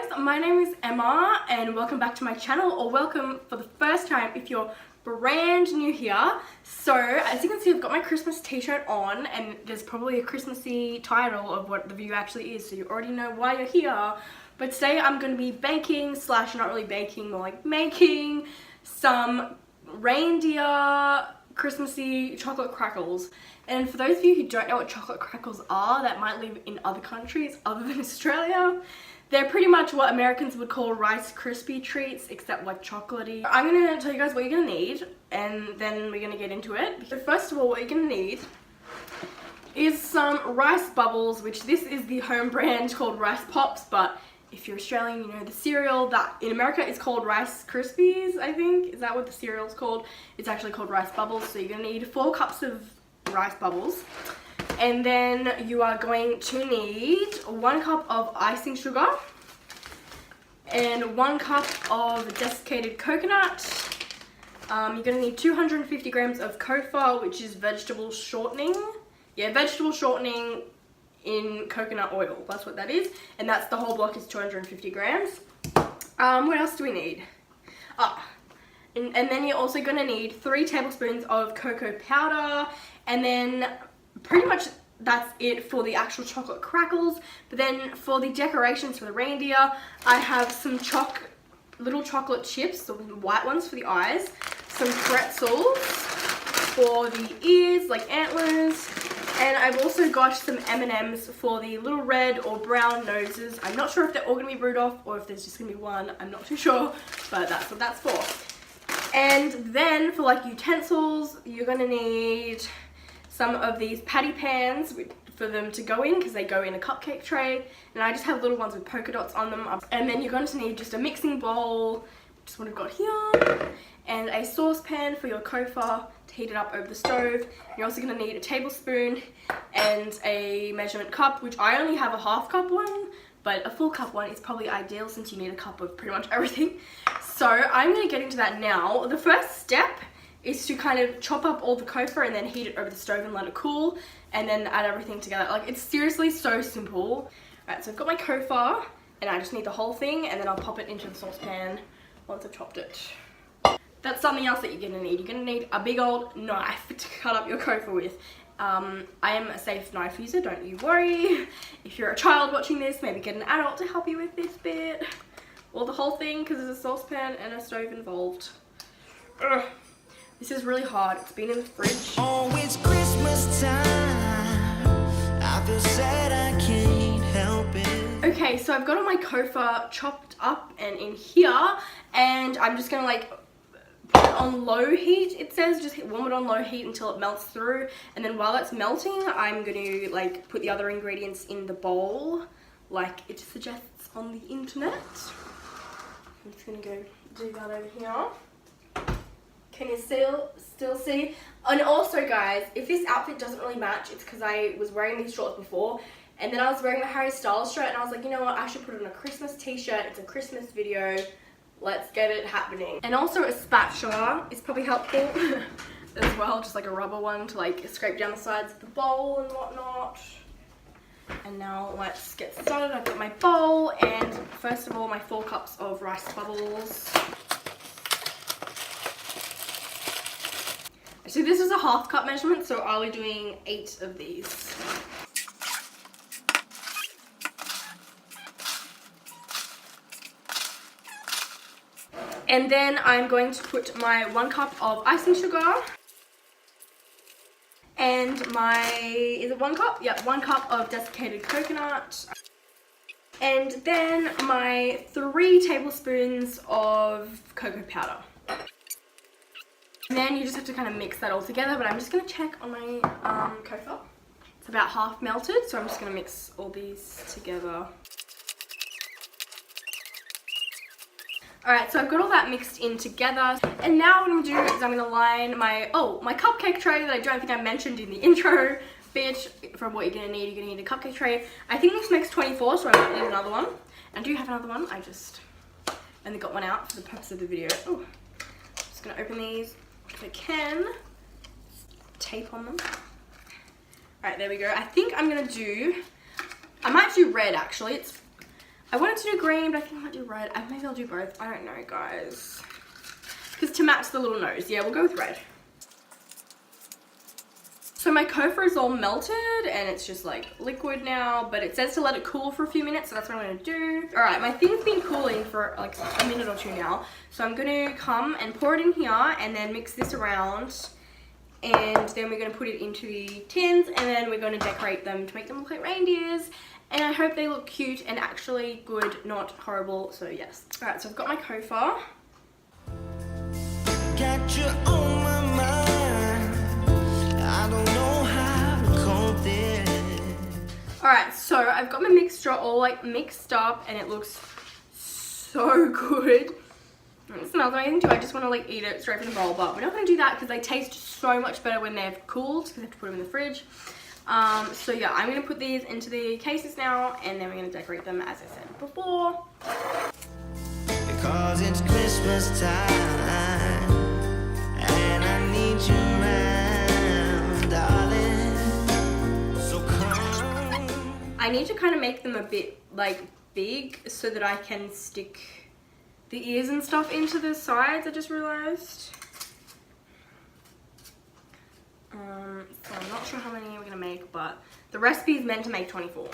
guys, my name is Emma and welcome back to my channel, or welcome for the first time if you're brand new here. So as you can see, I've got my Christmas t-shirt on and there's probably a Christmassy title of what the video actually is, so you already know why you're here. But today I'm going to be baking slash not really baking, more like making some reindeer Christmassy chocolate crackles. And for those of you who don't know what chocolate crackles are, that might live in other countries other than Australia, they're pretty much what Americans would call Rice Krispie treats, except like chocolatey. I'm going to tell you guys what you're going to need, and then we're going to get into it. So first of all, what you're going to need is some rice bubbles, which this is the home brand called Rice Pops, but if you're Australian, you know the cereal that in America is called Rice Krispies, I think. Is that what the cereal's called? It's actually called Rice Bubbles. So you're going to need 4 cups of rice bubbles. And then you are going to need 1 cup of icing sugar and 1 cup of desiccated coconut. You're going to need 250 grams of kefir, which is vegetable shortening. Yeah, vegetable shortening in coconut oil. That's what that is. And that's the whole block is 250 grams. What else do we need? And then you're also going to need 3 tablespoons of cocoa powder, and then pretty much that's it for the actual chocolate crackles. But then for the decorations for the reindeer, I have some little chocolate chips, the white ones for the eyes, some pretzels for the ears, like antlers, and I've also got some M&Ms for the little red or brown noses. I'm not sure if they're all going to be Rudolph or if there's just going to be one. I'm not too sure, but that's what that's for. And then for like utensils, you're going to need some of these patty pans for them to go in, because they go in a cupcake tray, and I just have little ones with polka dots on them. And then you're going to need just a mixing bowl, which is what I've got here, and a saucepan for your kefir to heat it up over the stove. You're also going to need a tablespoon and a measurement cup, which I only have a half cup one, but a full cup one is probably ideal since you need a cup of pretty much everything. So I'm going to get into that now. The first step is to kind of chop up all the kefir and then heat it over the stove and let it cool, and then add everything together. Like, it's seriously so simple. Alright, so I've got my kefir and I just need the whole thing, and then I'll pop it into the saucepan once I've chopped it. That's something else that you're going to need. You're going to need a big old knife to cut up your kefir with. I am a safe knife user, don't you worry. If you're a child watching this, maybe get an adult to help you with this bit. Or the whole thing, because there's a saucepan and a stove involved. Ugh. This is really hard. It's been in the fridge. Oh, it's Christmas time. I feel sad, I can't help it. Okay, so I've got all my kefir chopped up and in here, and I'm just gonna like put it on low heat. It says just warm it on low heat until it melts through, and then while that's melting, I'm gonna like put the other ingredients in the bowl, like it suggests on the internet. I'm just gonna go do that over here. Can you still see? And also guys, if this outfit doesn't really match, it's because I was wearing these shorts before, and then I was wearing the Harry Styles shirt, and I was like, you know what, I should put on a Christmas t-shirt. It's a Christmas video. Let's get it happening. And also a spatula is probably helpful as well, just like a rubber one to like scrape down the sides of the bowl and whatnot. And now let's get started. I've got my bowl, and first of all, my 4 cups of rice bubbles. So this is a half cup measurement, so I'll be doing 8 of these. And then I'm going to put my 1 cup of icing sugar and my, is it 1 cup? Yep, 1 cup of desiccated coconut. And then my 3 tablespoons of cocoa powder. And then you just have to kind of mix that all together, but I'm just going to check on my kefir. It's about half melted, so I'm just going to mix all these together. Alright, so I've got all that mixed in together, and now what I'm going to do is I'm going to line my cupcake tray that I don't think I mentioned in the intro bit. For what you're going to need a cupcake tray. I think this makes 24, so I might need another one. I do have another one, I just only got one out for the purpose of the video. Oh, I'm just going to open these. If I can, tape on them. Alright, there we go. I think I'm gonna do, I might do red actually. I wanted to do green, but I think I might do red. Maybe I'll do both. I don't know, guys. Because to match the little nose. Yeah, we'll go with red. So my Kofa is all melted and it's just like liquid now, but it says to let it cool for a few minutes, so that's what I'm gonna do. All right, my thing's been cooling for like a minute or two now, so I'm gonna come and pour it in here and then mix this around, and then we're gonna put it into the tins, and then we're gonna decorate them to make them look like reindeers, and I hope they look cute and actually good, not horrible, so yes. All right, so I've got my Kofa. Got you on my mind. I don't know how to cope this. Alright, so I've got my mixture all like mixed up and it looks so good. And it smells amazing too. I just want to like eat it straight from the bowl, but we're not going to do that because they taste so much better when they've cooled, because I have to put them in the fridge. So yeah, I'm going to put these into the cases now, and then we're going to decorate them as I said before. Because it's Christmas time and I need you around, darling. So come. I need to kind of make them a bit like big so that I can stick the ears and stuff into the sides, I just realized. So I'm not sure how many we're gonna make, but the recipe is meant to make 24.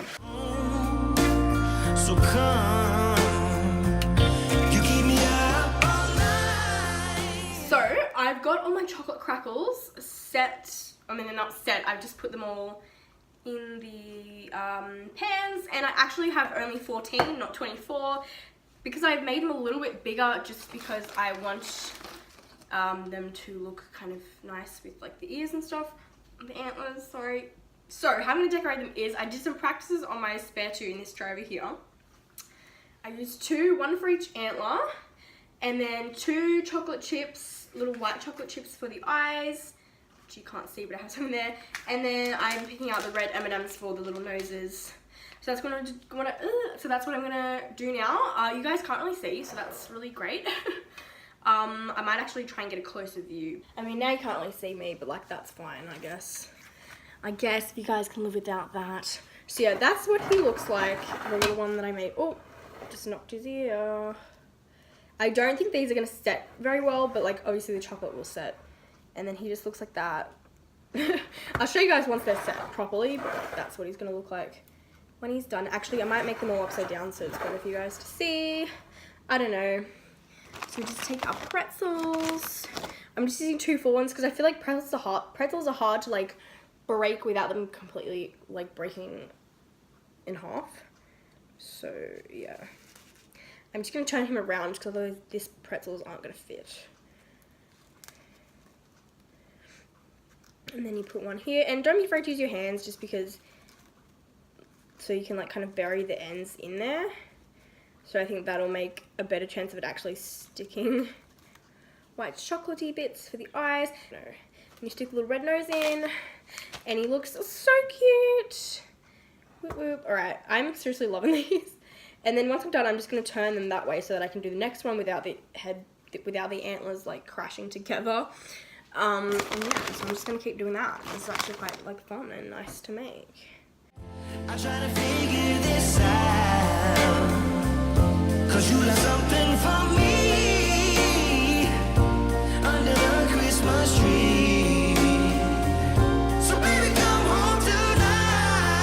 So come, you keep me up all night. So I've got all my chocolate crackles set. I mean, they're not set, I've just put them all in the pans, and I actually have only 14, not 24, because I've made them a little bit bigger just because I want them to look kind of nice with like the ears and stuff, the antlers, sorry. So how I'm going to decorate them is I did some practices on my spare two in this tray over here. I used two, one for each antler, and then 2 chocolate chips, little white chocolate chips for the eyes, which you can't see but I have some in there, and then I'm picking out the red M&Ms for the little noses. So that's what I'm gonna do now. You guys can't really see, so that's really great. I might actually try and get a closer view. I mean, now you can't really see me, but like that's fine, I guess. I guess if you guys can live without that. So yeah, that's what he looks like. The little one that I made. Oh, just knocked his ear. I don't think these are gonna set very well, but like obviously the chocolate will set. And then he just looks like that. I'll show you guys once they're set properly, but that's what he's gonna look like when he's done. Actually, I might make them all upside down so it's better for you guys to see. I don't know. So we just take our pretzels. I'm just using 2 full ones because I feel like pretzels are hard to like break without them completely like breaking in half. So yeah, I'm just gonna turn him around because otherwise these pretzels aren't gonna fit. And then you put one here, and don't be afraid to use your hands just because, so you can like kind of bury the ends in there. So I think that'll make a better chance of it actually sticking. White chocolatey bits for the eyes. No. And you stick a little red nose in, and he looks so cute. Whoop whoop. Alright, I'm seriously loving these. And then once I'm done, I'm just going to turn them that way so that I can do the next one without the antlers like crashing together. And yeah, so I'm just going to keep doing that. It's actually quite like fun and nice to make. I try to figure this out, 'cause you left something for me under the Christmas tree. So baby, come home tonight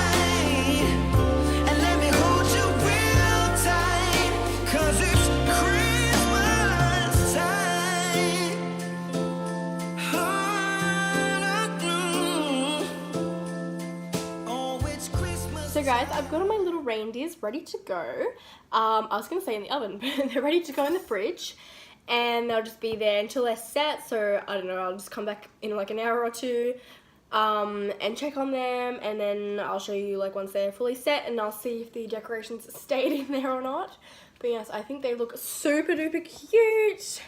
and let me hold you real tight, 'cause it's Christmas time. Oh, it's Christmas. So guys, I've got all my little reindeers ready to go. I was going to say in the oven, but they're ready to go in the fridge. And they'll just be there until they're set. So, I don't know, I'll just come back in like an hour or two and check on them. And then I'll show you like once they're fully set, and I'll see if the decorations stayed in there or not. But yes, I think they look super duper cute.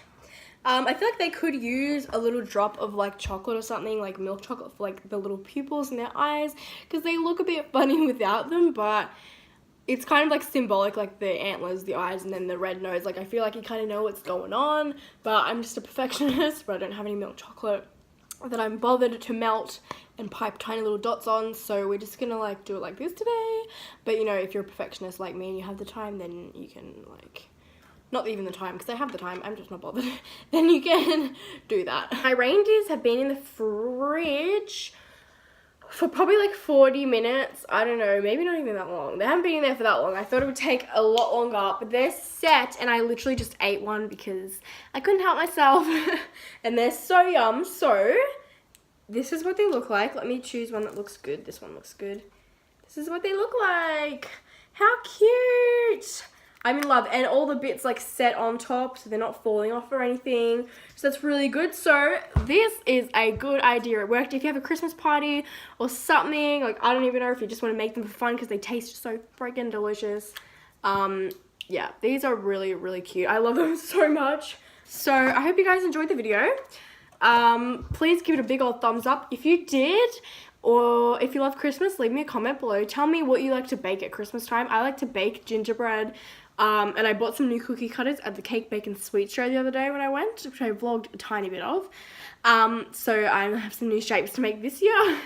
I feel like they could use a little drop of like chocolate or something, like milk chocolate for like the little pupils in their eyes, because they look a bit funny without them, but it's kind of like symbolic, like the antlers, the eyes, and then the red nose. Like I feel like you kind of know what's going on, but I'm just a perfectionist, but I don't have any milk chocolate. that I'm bothered to melt and pipe tiny little dots on, so we're just gonna like do it like this today. But you know, if you're a perfectionist like me and you have the time, then you can like, not even the time, because I have the time, I'm just not bothered, then you can do that. My reindeers have been in the fridge for probably like 40 minutes. I don't know, maybe not even that long. They haven't been in there for that long. I thought it would take a lot longer, but they're set, and I literally just ate one because I couldn't help myself. And they're so yum. So this is what they look like. Let me choose one that looks good. This one looks good. This is what they look like. How cute. I'm in love, and all the bits like set on top, so they're not falling off or anything, so that's really good. So this is a good idea. It worked if you have a Christmas party or something. Like, I don't even know if you just want to make them for fun because they taste so freaking delicious. Yeah, these are really, really cute. I love them so much. So I hope you guys enjoyed the video. Please give it a big old thumbs up if you did. Or if you love Christmas, leave me a comment below. Tell me what you like to bake at Christmas time. I like to bake gingerbread. And I bought some new cookie cutters at the Cake, Bake and Sweet show the other day when I went, which I vlogged a tiny bit of. So I have some new shapes to make this year.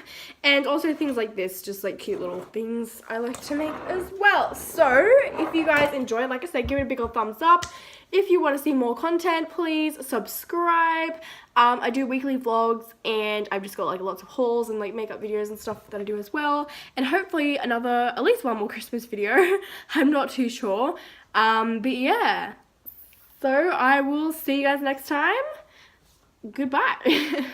And also things like this, just like cute little things I like to make as well. So if you guys enjoyed, like I said, give it a big old thumbs up. If you want to see more content, please subscribe. I do weekly vlogs, and I've just got like lots of hauls and like makeup videos and stuff that I do as well. And hopefully at least one more Christmas video. I'm not too sure. But yeah. So I will see you guys next time. Goodbye.